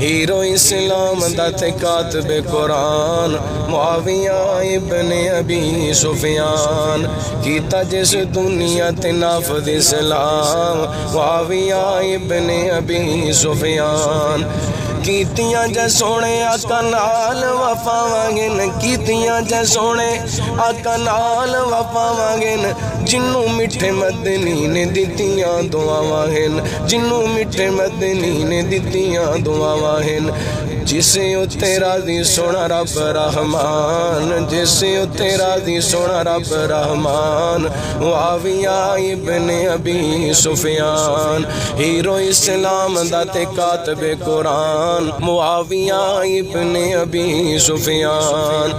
hero اسلام دا تے کاتب قرآن معاویہ ابن ابی سفیان کیتا جس دنیا تے نافذ اسلام معاویہ ابن ابی سفیان کیتیاں جے سونے آقا نال وفاواں کیتیاں جے سونے آقا نال وفاواں جنوں میٹھے مدنی نے دتیاں دعاواں جنوں میٹھے مدنی نے دتیاں دعاواں جسے اتے راضی سونا رب رحمان جسے اتے راضی سونا رب رحمان معاویہ ابن ابی سفیان ہیرو اسلام دا تے کاتب قرآن معاویہ ابن ابی سفیان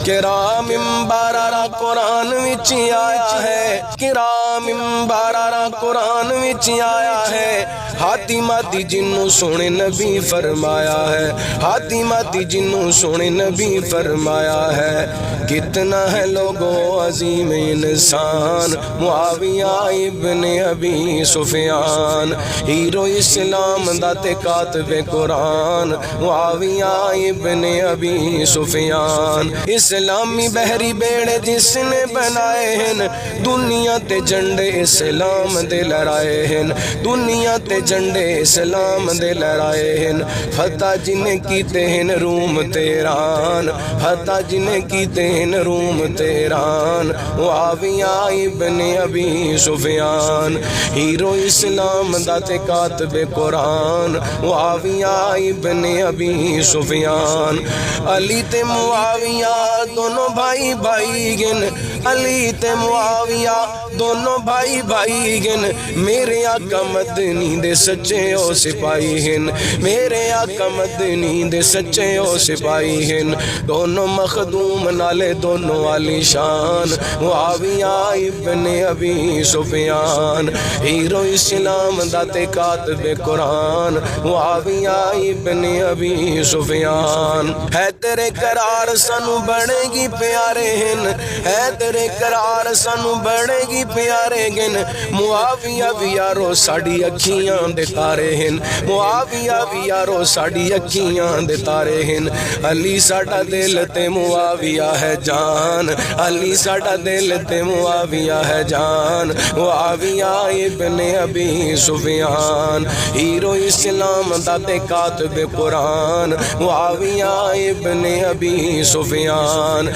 کرام بارارا قرآن وچ آیا ہے کرام بارارا قرآن وچ آیا ہے حاتمہ جنوں سونے نبی فرمایا ہے حاتمہ جنوں سونے نبی فرمایا ہے کتنا ہے لوگو عظیم انسان معاویہ ابن ابی سفیان ہیرو اسلام دا تے کاتب قرآن معاویہ ابن ابی سفیان اسلامی بحری بیڑے جس نے بنائے ہیں دنیا تے جنڈے اسلام دے لڑائے ہیں دنیا تے جنڈے اسلام دے لڑائے ہیں فتح جنہیں کیتے ہیں روم تیران فتح جنہیں کیتے ہیں روم تیران معاویہ ابن ابی سفیان ہیرو اسلام دا تے کاتب قرآن معاویہ ابن ابی سفیان علی تے معاویہ دونوں بھائی بھائی گن علی تے معاویہ دونوں بھائی بھائی گن میرے آقا مدنی دے سچے او سپاہی ہیں میرے آقا مدنی دے سچے او سپاہی ہیں دونوں مخدوم نالے دونوں علی شان معاویہ ابن ابی سفیان ہیرو اسلام دا تے کاتب قرآن معاویہ ابن ابی سفیان ہے تیرے قرار سانو بڑے گی پیارے ہیں ہے تیرے قرار سانو بڑے گی پیارے گن معاویہ بھی یارو ساڑی اکھیاں دے تارے ہیں معاویہ بھی یارو ساڑی اکھیاں دے تارے ہیں علی ساڑا دل تے معاویہ ہے جان علی ساڑا دل تے معاویہ ہے جان معاویہ ابن ابی سفیان ہیرو اسلام دا تے کاتب قرآن معاویہ ابن ابی سفیان